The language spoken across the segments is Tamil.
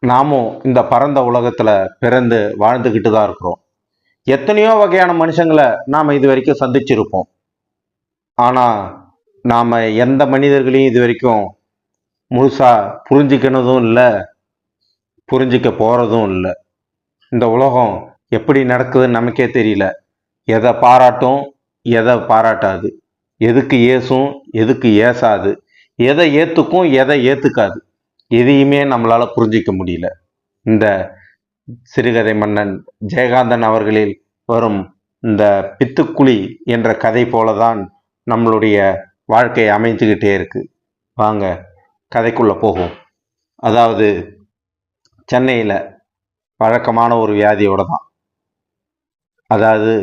நாமும் இந்த பரந்த உலகத்தில் பிறந்து வாழ்ந்துக்கிட்டு தான் இருக்கிறோம். எத்தனையோ வகையான மனுஷங்களை நாம் இது வரைக்கும் சந்திச்சிருப்போம். ஆனால் நாம் எந்த மனிதர்களையும் இது வரைக்கும் முழுசாக புரிஞ்சிக்கினதும் இல்லை, புரிஞ்சிக்க போகிறதும் இல்லை. இந்த உலகம் எப்படி நடக்குதுன்னு நமக்கே தெரியல. எதை பாராட்டும், எதை பாராட்டாது, எதுக்கு ஏசும், எதுக்கு ஏசாது, எதை ஏற்றுக்கும், எதை ஏற்றுக்காது, எதையுமே நம்மளால் புரிஞ்சிக்க முடியல. இந்த சிறுகதை மன்னன் ஜெயகாந்தன் அவர்களில் வரும் இந்த பித்துக்குழி என்ற கதை போலதான் நம்மளுடைய வாழ்க்கை அமைஞ்சுக்கிட்டே இருக்கு. வாங்க கதைக்குள்ளே போகும். அதாவது சென்னையில் வழக்கமான ஒரு வியாதியோட தான். அதாவது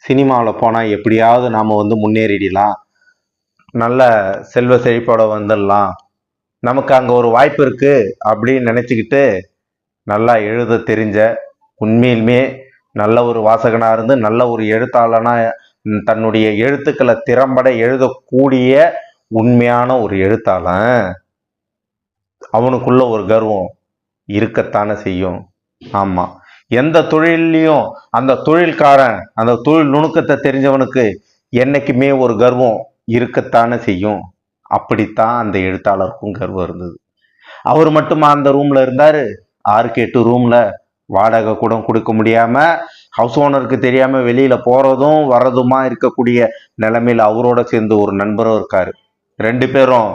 சினிமாவில் போனால் எப்படியாவது நாம் முன்னேறிடலாம், நல்ல செல்வ செழிப்போட வந்துடலாம், நமக்கு அங்கே ஒரு வாய்ப்பு இருக்குது அப்படின்னு நினச்சிக்கிட்டு நல்லா எழுத தெரிஞ்ச, உண்மையிலுமே நல்ல ஒரு வாசகனாக இருந்து நல்ல ஒரு எழுத்தாளனாக தன்னுடைய எழுத்துக்களை திறம்பட எழுதக்கூடிய உண்மையான ஒரு எழுத்தாளன், அவனுக்குள்ள ஒரு கர்வம் இருக்கத்தானே செய்யும். ஆமாம், எந்த தொழிலையும் அந்த தொழில்காரன், அந்த தொழில் நுணுக்கத்தை தெரிஞ்சவனுக்கு என்னைக்குமே ஒரு கர்வம் இருக்கத்தானே செய்யும். அப்படித்தான் அந்த எழுத்தாளருக்கும் கர்வம் இருந்தது. அவர் மட்டுமா அந்த ரூம்ல இருந்தாரு? 6-8 ரூம்ல வாடகை கூட கொடுக்க முடியாம, ஹவுஸ் ஓனருக்கு தெரியாம வெளியில போறதும் வர்றதுமா இருக்கக்கூடிய நிலைமையில அவரோட சேர்ந்து ஒரு நண்பரும் இருக்காரு. 2 பேரும்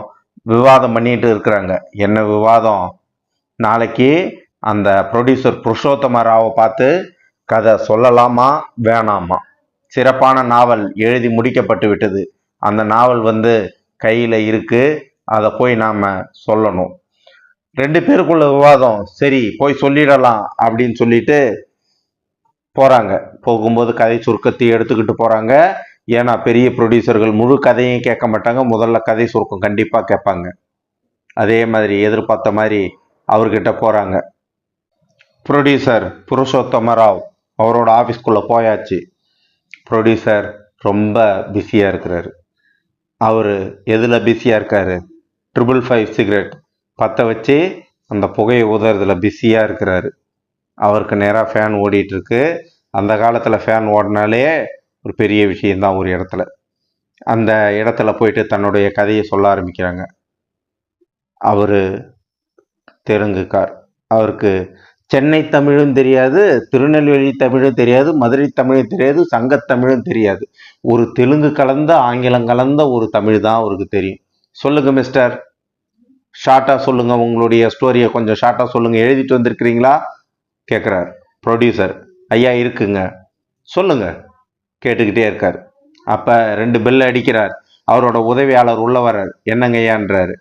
விவாதம் பண்ணிட்டு இருக்கிறாங்க. என்ன விவாதம்? நாளைக்கு அந்த ப்ரொடியூசர் புருஷோத்தம ராவை பார்த்து கதை சொல்லலாமா வேணாமா? சிறப்பான நாவல் எழுதி முடிக்கப்பட்டு விட்டது. அந்த நாவல் கையில் இருக்கு, அதை போய் நாம் சொல்லணும். 2 பேருக்குள்ள விவாதம். சரி போய் சொல்லிடலாம் அப்படின்னு சொல்லிட்டு போகிறாங்க. போகும்போது கதை சுருக்கத்தை எடுத்துக்கிட்டு போகிறாங்க. ஏன்னா பெரிய ப்ரொடியூசர்கள் முழு கதையும் கேட்க மாட்டாங்க, முதல்ல கதை சுருக்கம் கண்டிப்பாக கேட்பாங்க. அதே மாதிரி எதிர்பார்த்த மாதிரி அவர்கிட்ட போகிறாங்க. ப்ரொடியூசர் புருஷோத்தம ராவ் அவரோட ஆஃபீஸ்க்குள்ளே போயாச்சு. ப்ரொடியூசர் ரொம்ப பிஸியாக இருக்கிறாரு. அவர் எதில் பிஸியாக இருக்காரு? 555 சிகரெட் பற்ற வச்சு அந்த புகையை ஊதுறதுல பிஸியாக இருக்கிறாரு. அவருக்கு நேராக ஃபேன் ஓடிட்டுருக்கு. அந்த காலத்தில் ஃபேன் ஓடினாலே ஒரு பெரிய விஷயந்தான் ஒரு இடத்துல. அந்த இடத்துல போயிட்டு தன்னுடைய கதையை சொல்ல ஆரம்பிக்கிறாங்க. அவர் தெலுங்குக்கார். அவருக்கு சென்னை தமிழும் தெரியாது, திருநெல்வேலி தமிழும் தெரியாது, மதுரை தமிழும் தெரியாது, சங்கத்தமிழும் தெரியாது. ஒரு தெலுங்கு கலந்த ஆங்கிலம் கலந்த ஒரு தமிழ் தான் அவருக்கு தெரியும். சொல்லுங்க மிஸ்டர், ஷார்ட்டாக சொல்லுங்க, உங்களுடைய ஸ்டோரியை கொஞ்சம் ஷார்ட்டாக சொல்லுங்க, எழுதிட்டு வந்திருக்கிறீங்களா கேட்குறார். ப்ரொடியூசர், ஐயா இருக்குங்க, சொல்லுங்க கேட்டுக்கிட்டே இருக்கார். அப்போ 2 பெல் அடிக்கிறார். அவரோட உதவியாளர் உள்ள வர்றார். என்னங்க ஐயான்றாரு.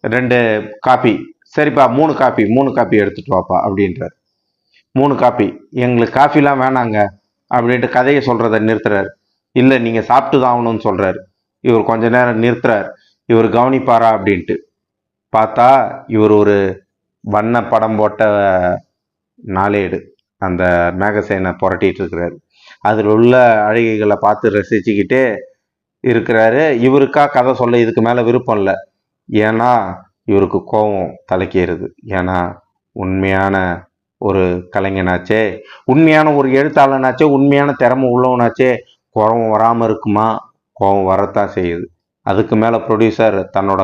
2 காப்பி. சரிப்பா 3 காப்பி எடுத்துட்டு வாப்பா அப்படின்றார். 3 காப்பி. எங்களுக்கு காஃபிலாம் வேணாங்க அப்படின்ட்டு கதையை சொல்கிறத நிறுத்துறாரு. இல்லை நீங்கள் சாப்பிட்டு தான் ஆகணும்னு சொல்கிறாரு. இவர் கொஞ்ச நேரம் நிறுத்துறார். இவர் கவனிப்பாரா அப்படின்ட்டு பார்த்தா இவர் ஒரு வண்ண படம் போட்ட நாளேடு, அந்த மேகசைனை புரட்டிட்டு இருக்கிறாரு. அதில் உள்ள அழகிகளை பார்த்து ரசிச்சுக்கிட்டே இருக்கிறாரு. இவருக்கா கதை சொல்ல இதுக்கு மேலே விருப்பம் இல்லை. ஏன்னா இவருக்கு கோபம் தலைக்கேறுது. ஏன்னா உண்மையான ஒரு கலைஞனாச்சே, உண்மையான ஒரு எழுத்தாளனாச்சே, உண்மையான திறமை உள்ளவனாச்சே கோபம் வராமல் இருக்குமா? கோபம் வரத்தான் செய்யுது. அதுக்கு மேலே ப்ரொடியூசர் தன்னோட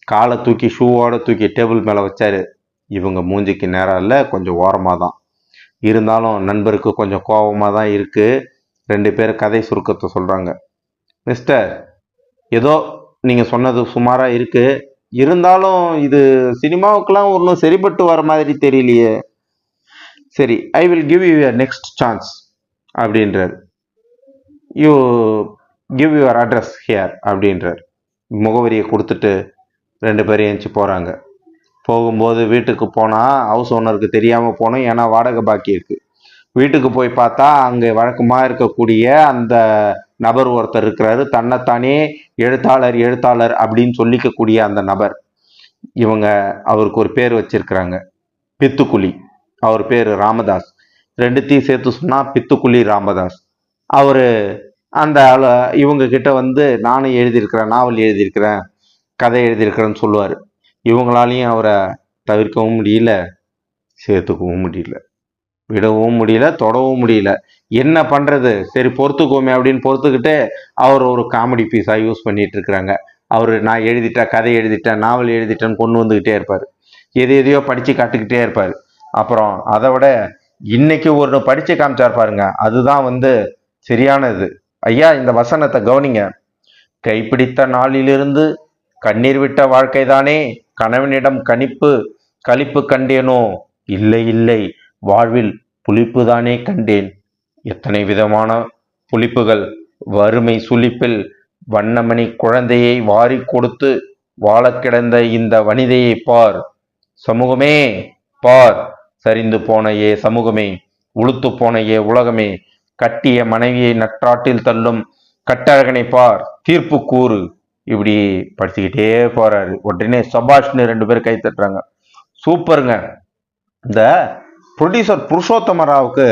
காலை தூக்கி ஷூவோட தூக்கி டேபிள் மேலே வச்சாரு. இவங்க மூஞ்சிக்கு நேரம் இல்லை, கொஞ்சம் ஓரமாக தான் இருந்தாலும் நண்பருக்கு கொஞ்சம் கோபமாக தான் இருக்குது. 2 பேர் கதை சுருக்கத்தை சொல்கிறாங்க. மிஸ்டர், ஏதோ நீங்கள் சொன்னது சுமாராக இருக்குது, இருந்தாலும் இது சினிமாவுக்கெல்லாம் ஒன்றும் சரிப்பட்டு வர மாதிரி தெரியலையே. சரி, I will give you your next chance அப்படின்றார். You give your address here அப்படின்றார். முகவரியை கொடுத்துட்டு 2 பேரும் எழுந்துச்சி போகிறாங்க. போகும்போது வீட்டுக்கு போனால் ஹவுஸ் ஓனருக்கு தெரியாமல் போனோம், ஏன்னா வாடகை பாக்கி இருக்குது. வீட்டுக்கு போய் பார்த்தா அங்கே வழக்கமாக இருக்கக்கூடிய அந்த நபர் ஒருத்தர் இருக்கிறாரு. தன்னைத்தானே எழுத்தாளர் அப்படின்னு சொல்லிக்கக்கூடிய அந்த நபர். அவருக்கு ஒரு பேர் வச்சிருக்கிறாங்க, பித்துக்குழி. அவர் பேர் ராமதாஸ். 2த்தையும் சேர்த்து சொன்னால் பித்துக்குழி ராமதாஸ். அவர் அந்த இவங்க கிட்ட நானும் எழுதியிருக்கிறேன், நாவல் எழுதியிருக்கிறேன், கதை எழுதியிருக்கிறேன்னு சொல்லுவார். இவங்களாலையும் அவரை தவிர்க்கவும் முடியல, சேர்த்துக்கவும் முடியல, விடவும் முடியல, தொடவும் முடியல. என்ன பண்றது, சரி பொறுத்துக்கோமே அப்படின்னு பொறுத்துக்கிட்டு அவர் ஒரு காமெடி பீஸா யூஸ் பண்ணிட்டு இருக்கிறாங்க. அவர் நான் எழுதிட்டேன், கதை எழுதிட்டேன், நாவல் எழுதிட்டேன்னு கொண்டு வந்துக்கிட்டே இருப்பார். எதையோ படித்து காட்டுக்கிட்டே இருப்பார். அப்புறம் அதை விட இன்னைக்கு ஒரு படித்து காமிச்சார் பாருங்க, அதுதான் சரியானது. ஐயா, இந்த வசனத்தை கவனிங்க. கைப்பிடித்த நாளிலிருந்து கண்ணீர் விட்ட வாழ்க்கைதானே கணவனிடம் களிப்பு கண்டேனோ? இல்லை இல்லை, வாழ்வில் புளிப்புதானே கண்டேன். எத்தனை விதமான புளிப்புகள்! வறுமை சுளிப்பில் வண்ணமணி குழந்தையை வாரி கொடுத்து வாழக் கிடந்த இந்த வனிதையை பார் சமூகமே, பார். சரிந்து போன சமூகமே, உளுத்து போன உலகமே, கட்டிய மனைவியை நற்றாட்டில் தள்ளும் கட்டழகனை பார், தீர்ப்பு கூறு. இப்படி படிச்சுக்கிட்டே போறாரு. உடனே சபாஷ்னு 2 பேர் கை தட்டுறாங்க. சூப்பருங்க. இந்த ப்ரொடியூசர் புருஷோத்தம ராவுக்கு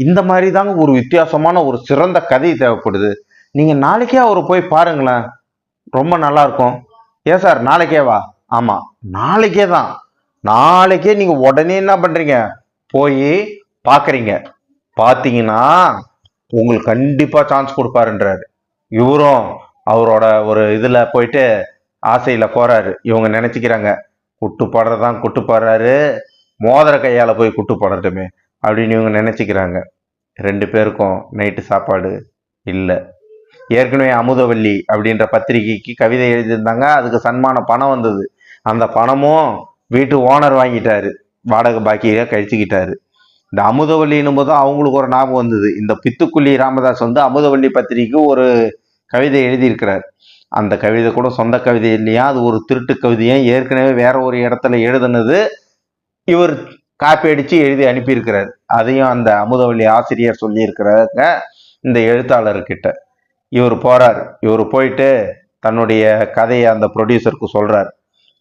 இந்த மாதிரி தாங்க ஒரு வித்தியாசமான ஒரு சிறந்த கதை தேவைப்படுது. நீங்க நாளைக்கே அவரை போய் பாருங்களேன், ரொம்ப நல்லா இருக்கும். ஏன் சார் நாளைக்கே வா? ஆமா, நாளைக்கே தான். நாளைக்கே நீங்க உடனே என்ன பண்றீங்க, போய் பாக்குறீங்க. பாத்தீங்கன்னா உங்களுக்கு கண்டிப்பா சான்ஸ் கொடுப்பாருன்றாரு. இவரும் அவரோட ஒரு இதுல போயிட்டு ஆசையில போறாரு. இவங்க நினைச்சுக்கிறாங்க குட்டு பாடுறதான் குட்டு பாடுறாரு, மோதிர கையால போய் குட்டு பாடட்டுமே அப்படின்னு இவங்க நினைச்சுக்கிறாங்க. 2 பேருக்கும் நைட்டு சாப்பாடு இல்லை. ஏற்கனவே அமுதவல்லி அப்படின்ற பத்திரிகைக்கு கவிதை எழுதியிருந்தாங்க, அதுக்கு சன்மான பணம் வந்தது. அந்த பணமும் வீட்டு ஓனர் வாங்கிட்டாரு, வாடகை பாக்கியை கழிச்சுக்கிட்டாரு. இந்த அமுதவல்லின்னும் போது அவங்களுக்கு ஒரு ஞாபகம் வந்தது. இந்த பித்துக்குள்ளி ராமதாஸ் அமுதவல்லி பத்திரிகைக்கு ஒரு கவிதை எழுதியிருக்கிறார். அந்த கவிதை கூட சொந்த கவிதை இல்லையா, அது ஒரு திருட்டு கவிதையும் ஏற்கனவே வேற ஒரு இடத்துல எழுதுனது இவர் காப்பி அடிச்சு எழுதி அனுப்பியிருக்கிறார். அதையும் அந்த அமுதவல்லி ஆசிரியர் சொல்லியிருக்கிறாங்க இந்த எழுத்தாளர்கிட்ட. இவர் போறார். இவர் போயிட்டு தன்னுடைய கதையை அந்த ப்ரொடியூசருக்கு சொல்றார்.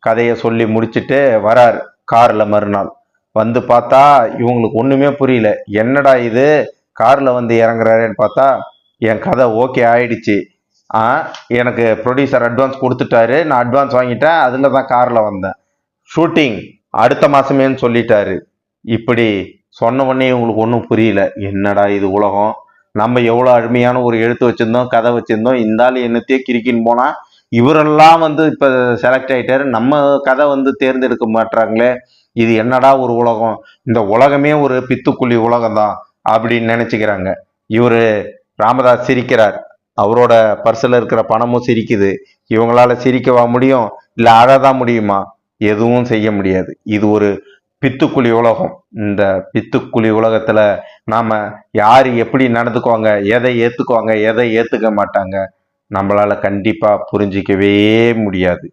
கதையை சொல்லி முடிச்சுட்டு வரார் கார்ல. மறுநாள் வந்து பார்த்தா இவங்களுக்கு ஒண்ணுமே புரியல. என்னடா இது, கார்ல இறங்குறாருன்னு பார்த்தா என் கதை ஓகே ஆயிடுச்சு, எனக்கு ப்ரொடியூசர் அட்வான்ஸ் கொடுத்துட்டாரு, நான் அட்வான்ஸ் வாங்கிட்டேன், அதுல தான் கார்ல வந்தேன், ஷூட்டிங் அடுத்த மாசமேன்னு சொல்லிட்டாரு. இப்படி சொன்ன உடனே இவங்களுக்கு ஒன்றும் புரியல. என்னடா இது உலகம், நம்ம எவ்வளோ அருமையான ஒரு எழுத்து வச்சிருந்தோம், கதை வச்சிருந்தோம், இந்த ஆள் என்னத்தையே கிரிக்கின்னு போனா இவரெல்லாம் இப்போ செலக்ட் ஆயிட்டாரு, நம்ம கதை தேர்ந்தெடுக்க மாட்டாங்களே, இது என்னடா ஒரு உலகம், இந்த உலகமே ஒரு பித்துக்குழி உலகம் தான் அப்படின்னு நினைச்சுக்கிறாங்க. இவரு ராமதாஸ் சிரிக்கிறார். அவரோட பர்சில் இருக்கிற பணமும் சிரிக்குது. இவங்களால சிரிக்கவா முடியும், இல்லை அழதான் முடியுமா? எதுவும் செய்ய முடியாது. இது ஒரு பித்துக்குழி உலகம். இந்த பித்துக்குழி உலகத்துல நாம யாரு எப்படி நடந்துக்குவாங்க, எதை ஏத்துக்குவாங்க, எதை ஏத்துக்க மாட்டாங்க, நம்மளால கண்டிப்பா புரிஞ்சிக்கவே முடியாது.